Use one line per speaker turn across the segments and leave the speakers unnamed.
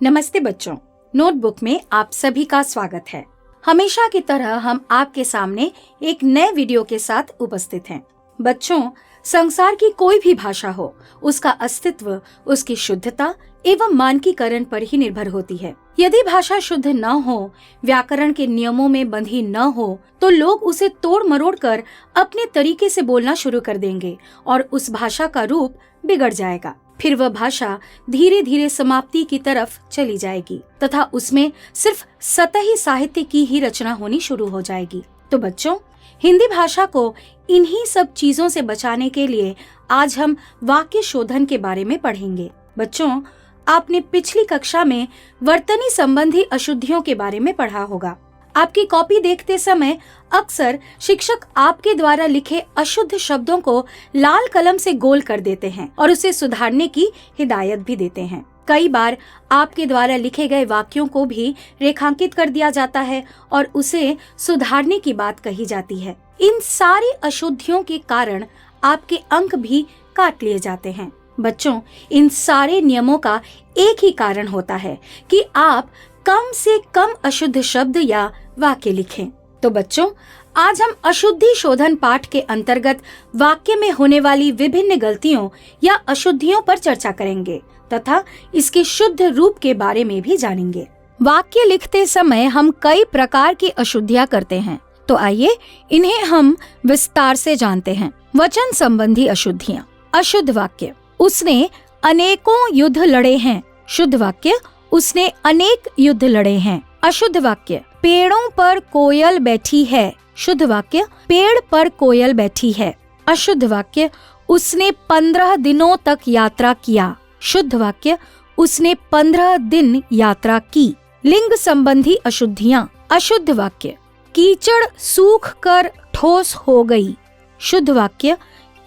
नमस्ते बच्चों, नोटबुक में आप सभी का स्वागत है। हमेशा की तरह हम आपके सामने एक नए वीडियो के साथ उपस्थित हैं। बच्चों, संसार की कोई भी भाषा हो, उसका अस्तित्व उसकी शुद्धता एवं मानकीकरण पर ही निर्भर होती है। यदि भाषा शुद्ध न हो, व्याकरण के नियमों में बंधी न हो, तो लोग उसे तोड़ मरोड़ कर अपने तरीके से बोलना शुरू कर देंगे और उस भाषा का रूप बिगड़ जाएगा। फिर वह भाषा धीरे धीरे समाप्ति की तरफ चली जाएगी तथा उसमें सिर्फ सतही साहित्य की ही रचना होनी शुरू हो जाएगी। तो बच्चों, हिंदी भाषा को इन्हीं सब चीजों से बचाने के लिए आज हम वाक्य शोधन के बारे में पढ़ेंगे। बच्चों, आपने पिछली कक्षा में वर्तनी संबंधी अशुद्धियों के बारे में पढ़ा होगा। आपकी कॉपी देखते समय अक्सर शिक्षक आपके द्वारा लिखे अशुद्ध शब्दों को लाल कलम से गोल कर देते हैं और उसे सुधारने की हिदायत भी देते हैं। कई बार आपके द्वारा लिखे गए वाक्यों को भी रेखांकित कर दिया जाता है और उसे सुधारने की बात कही जाती है। इन सारी अशुद्धियों के कारण आपके अंक भी काट लिए जाते हैं। बच्चों, इन सारे नियमों का एक ही कारण होता है कि आप कम से कम अशुद्ध शब्द या वाक्य लिखें। तो बच्चों, आज हम अशुद्धि शोधन पाठ के अंतर्गत वाक्य में होने वाली विभिन्न गलतियों या अशुद्धियों पर चर्चा करेंगे तथा इसके शुद्ध रूप के बारे में भी जानेंगे। वाक्य लिखते समय हम कई प्रकार की अशुद्धियां करते हैं, तो आइए इन्हें हम विस्तार से जानते हैं। वचन संबंधी अशुद्धियां। अशुद्ध वाक्य, उसने अनेकों युद्ध लड़े हैं। शुद्ध वाक्य, उसने अनेक युद्ध लड़े हैं। अशुद्ध वाक्य, पेड़ों पर कोयल बैठी है। शुद्ध वाक्य, पेड़ पर कोयल बैठी है। अशुद्ध वाक्य, उसने 15 दिनों तक यात्रा किया। शुद्ध वाक्य, उसने 15 दिन यात्रा की। लिंग संबंधी अशुद्धियां। अशुद्ध वाक्य, कीचड़ सूख कर ठोस हो गई। शुद्ध वाक्य,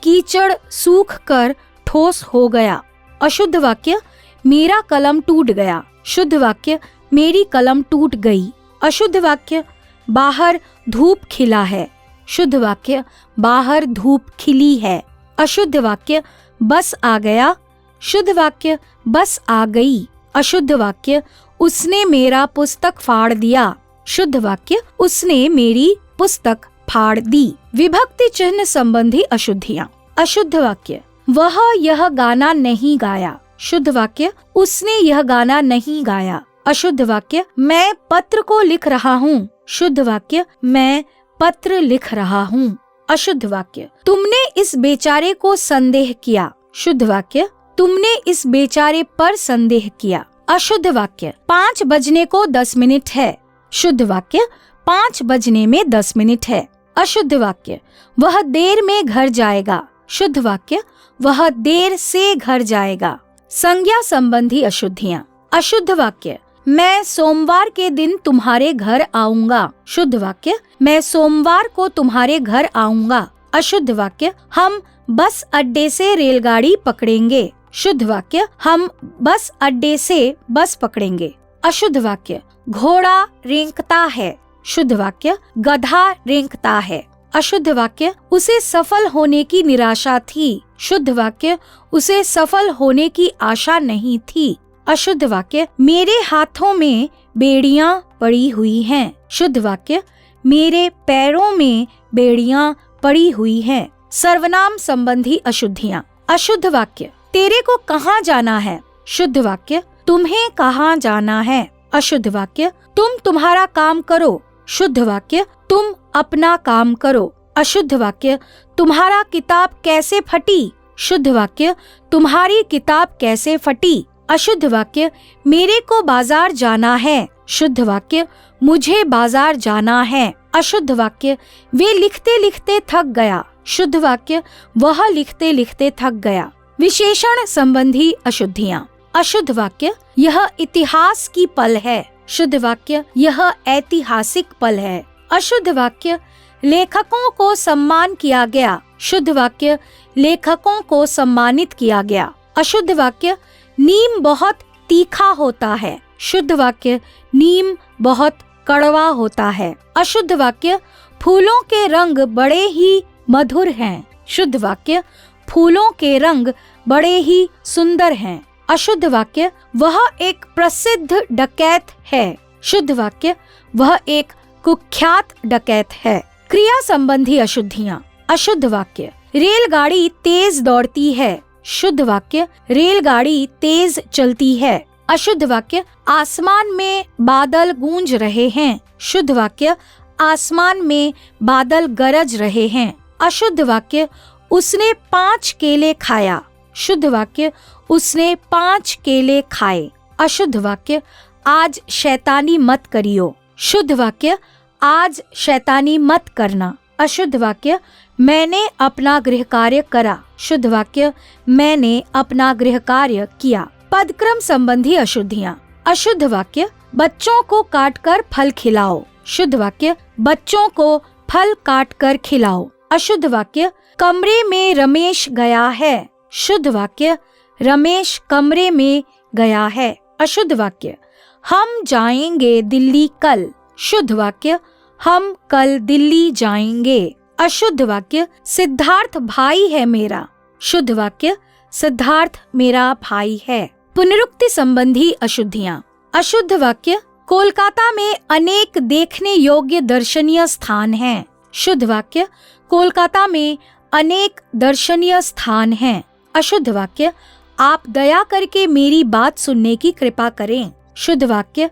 कीचड़ सूख कर ठोस हो गया। अशुद्ध वाक्य, मेरा कलम टूट गया। शुद्ध वाक्य, मेरी कलम टूट गई। अशुद्ध वाक्य, बाहर धूप खिला है। शुद्ध वाक्य, बाहर धूप खिली है। अशुद्ध वाक्य, बस आ गया। शुद्ध वाक्य, बस आ गई। अशुद्ध वाक्य, उसने मेरा पुस्तक फाड़ दिया। शुद्ध वाक्य, उसने मेरी पुस्तक फाड़ दी। विभक्ति चिन्ह संबंधी अशुद्धियां। अशुद्ध वाक्य, वह यह गाना नहीं गाया। शुद्ध वाक्य, उसने यह गाना नहीं गाया। अशुद्ध वाक्य, मैं पत्र को लिख रहा हूँ। शुद्ध वाक्य, मैं पत्र लिख रहा हूँ। अशुद्ध वाक्य, तुमने इस बेचारे को संदेह किया। शुद्ध वाक्य, तुमने इस बेचारे पर संदेह किया। अशुद्ध वाक्य, 5 बजने को 10 मिनट है। शुद्ध वाक्य, 5 बजने में 10 मिनट है। अशुद्ध वाक्य, वह देर में घर जाएगा। शुद्ध वाक्य, वह देर से घर जाएगा। संज्ञा संबंधी अशुद्धियां। अशुद्ध वाक्य, मैं सोमवार के दिन तुम्हारे घर आऊंगा। शुद्ध वाक्य, मैं सोमवार को तुम्हारे घर आऊंगा। अशुद्ध वाक्य, हम बस अड्डे से रेलगाड़ी पकड़ेंगे। शुद्ध वाक्य, हम बस अड्डे से बस पकड़ेंगे। अशुद्ध वाक्य, घोड़ा रेंकता है। शुद्ध वाक्य, गधा रेंकता है। अशुद्ध वाक्य, उसे सफल होने की निराशा थी। शुद्ध वाक्य, उसे सफल होने की आशा नहीं थी। अशुद्ध वाक्य, मेरे हाथों में बेड़ियां पड़ी हुई हैं। शुद्ध वाक्य, मेरे पैरों में बेड़ियां पड़ी हुई हैं। सर्वनाम संबंधी अशुद्धियां। अशुद्ध वाक्य, तेरे को कहाँ जाना है। शुद्ध वाक्य, तुम्हें कहाँ जाना है। अशुद्ध वाक्य, तुम तुम्हारा काम करो। शुद्ध वाक्य, तुम अपना काम करो। अशुद्ध वाक्य, तुम्हारा किताब कैसे फटी। शुद्ध वाक्य, तुम्हारी किताब कैसे फटी। अशुद्ध वाक्य, मेरे को बाजार जाना है। शुद्ध वाक्य, मुझे बाजार जाना है। अशुद्ध वाक्य, वे लिखते लिखते थक गया। शुद्ध वाक्य, वह लिखते लिखते थक गया। विशेषण संबंधी अशुद्धियां। अशुद्ध वाक्य, यह इतिहास की पल है। शुद्ध वाक्य, यह ऐतिहासिक पल है। अशुद्ध वाक्य, लेखकों को सम्मान किया गया। शुद्ध वाक्य, लेखकों को सम्मानित किया गया। अशुद्ध वाक्य, नीम बहुत तीखा होता है। शुद्ध वाक्य, नीम बहुत कड़वा होता है। अशुद्ध वाक्य, फूलों के रंग बड़े ही मधुर हैं। शुद्ध वाक्य, फूलों के रंग बड़े ही सुंदर हैं। अशुद्ध वाक्य, वह एक प्रसिद्ध डकैत है। शुद्ध वाक्य, वह एक कुख्यात डकैत है। क्रिया संबंधी अशुद्धियाँ। अशुद्ध वाक्य, रेलगाड़ी तेज दौड़ती है। शुद्ध वाक्य, रेलगाड़ी तेज चलती है। अशुद्ध वाक्य, आसमान में बादल गूंज रहे हैं। शुद्ध वाक्य, आसमान में बादल गरज रहे हैं। अशुद्ध वाक्य, उसने 5 केले खाया। शुद्ध वाक्य, उसने 5 केले खाए। अशुद्ध वाक्य, आज शैतानी मत करियो। शुद्ध वाक्य, आज शैतानी मत करना। अशुद्ध वाक्य, मैंने अपना गृह कार्य करा। शुद्ध वाक्य, मैंने अपना गृह कार्य किया। पदक्रम संबंधी अशुद्धियाँ। अशुद्ध वाक्य, बच्चों को काटकर फल खिलाओ। शुद्ध वाक्य, बच्चों को फल काटकर खिलाओ। अशुद्ध वाक्य, कमरे में रमेश गया है। शुद्ध वाक्य, रमेश कमरे में गया है। अशुद्ध वाक्य, हम जाएंगे दिल्ली कल। शुद्ध वाक्य, हम कल दिल्ली जाएंगे। अशुद्ध वाक्य, सिद्धार्थ भाई है मेरा। शुद्ध वाक्य, सिद्धार्थ मेरा भाई है। पुनरुक्ति संबंधी अशुद्धियाँ। अशुद्ध वाक्य, कोलकाता में अनेक देखने योग्य दर्शनीय स्थान हैं। शुद्ध वाक्य, कोलकाता में अनेक दर्शनीय स्थान हैं। अशुद्ध वाक्य, आप दया करके मेरी बात सुनने की कृपा करें। शुद्ध वाक्य,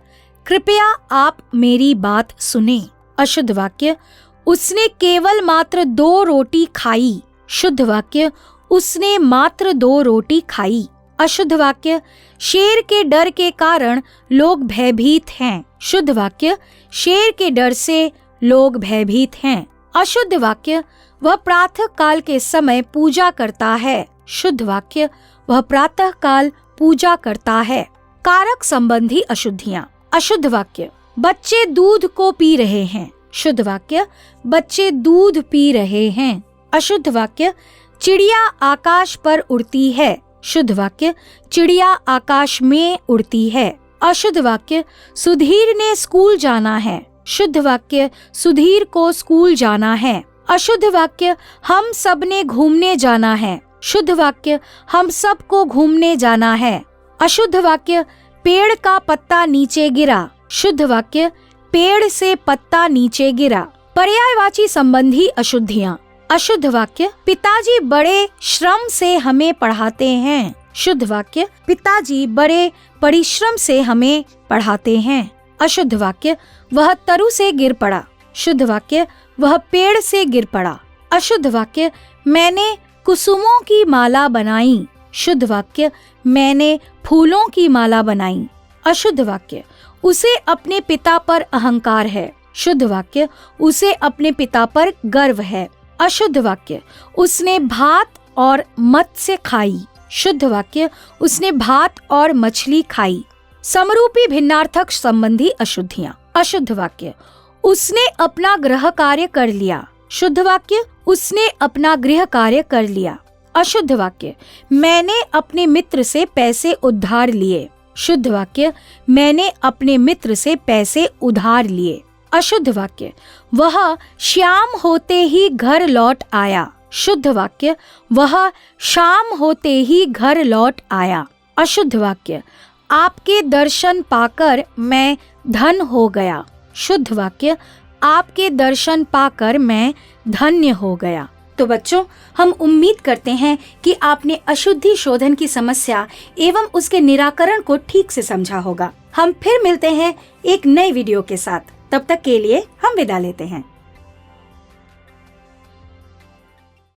कृपया आप मेरी बात सुने। अशुद्ध वाक्य, उसने केवल मात्र 2 रोटी खाई। शुद्ध वाक्य, उसने मात्र 2 रोटी खाई। अशुद्ध वाक्य, शेर के डर के कारण लोग भयभीत हैं। शुद्ध वाक्य, शेर के डर से लोग भयभीत हैं। अशुद्ध वाक्य, वह प्रातः काल के समय पूजा करता है। शुद्ध वाक्य, वह प्रातः काल पूजा करता है। कारक संबंधी अशुद्धियाँ। अशुद्ध वाक्य, बच्चे दूध को पी रहे हैं। शुद्ध वाक्य, बच्चे दूध पी रहे हैं। अशुद्ध वाक्य, चिड़िया आकाश पर उड़ती है। शुद्ध वाक्य, चिड़िया आकाश में उड़ती है। अशुद्ध वाक्य, सुधीर ने स्कूल जाना है। शुद्ध वाक्य, सुधीर को स्कूल जाना है। अशुद्ध वाक्य, हम सब ने घूमने जाना है। शुद्ध वाक्य, हम सबको घूमने जाना है। अशुद्ध वाक्य, पेड़ का पत्ता नीचे गिरा। शुद्ध वाक्य, पेड़ से पत्ता नीचे गिरा। पर्यायवाची संबंधी अशुद्धियाँ। अशुद्ध वाक्य, पिताजी बड़े श्रम से हमें पढ़ाते हैं। शुद्ध वाक्य, पिताजी बड़े परिश्रम से हमें पढ़ाते हैं। अशुद्ध वाक्य, वह तरु से गिर पड़ा। शुद्ध वाक्य, वह पेड़ से गिर पड़ा। अशुद्ध वाक्य, मैंने कुसुमों की माला बनाई। शुद्ध वाक्य, मैंने फूलों की माला बनाई। अशुद्ध वाक्य, उसे अपने पिता पर अहंकार है। शुद्ध वाक्य, उसे अपने पिता पर गर्व है। अशुद्ध वाक्य, उसने भात और मत्स्य खाई। शुद्ध वाक्य, उसने भात और मछली खाई। समरूपी भिन्नार्थक संबंधी अशुद्धियाँ। अशुद्ध वाक्य, उसने अपना गृह कार्य कर लिया। शुद्ध वाक्य, उसने अपना गृह कार्य कर लिया। अशुद्ध वाक्य, मैंने अपने मित्र से पैसे उधार लिए। शुद्ध वाक्य, मैंने अपने मित्र से पैसे उधार लिए। अशुद्ध वाक्य, वह शाम होते ही घर लौट आया। शुद्ध वाक्य, वह शाम होते ही घर लौट आया। अशुद्ध वाक्य, आपके दर्शन पाकर मैं धन हो गया। शुद्ध वाक्य, आपके दर्शन पाकर मैं धन्य हो गया। तो बच्चों, हम उम्मीद करते हैं कि आपने अशुद्धि शोधन की समस्या एवं उसके निराकरण को ठीक से समझा होगा। हम फिर मिलते हैं एक नए वीडियो के साथ। तब तक के लिए हम विदा लेते हैं।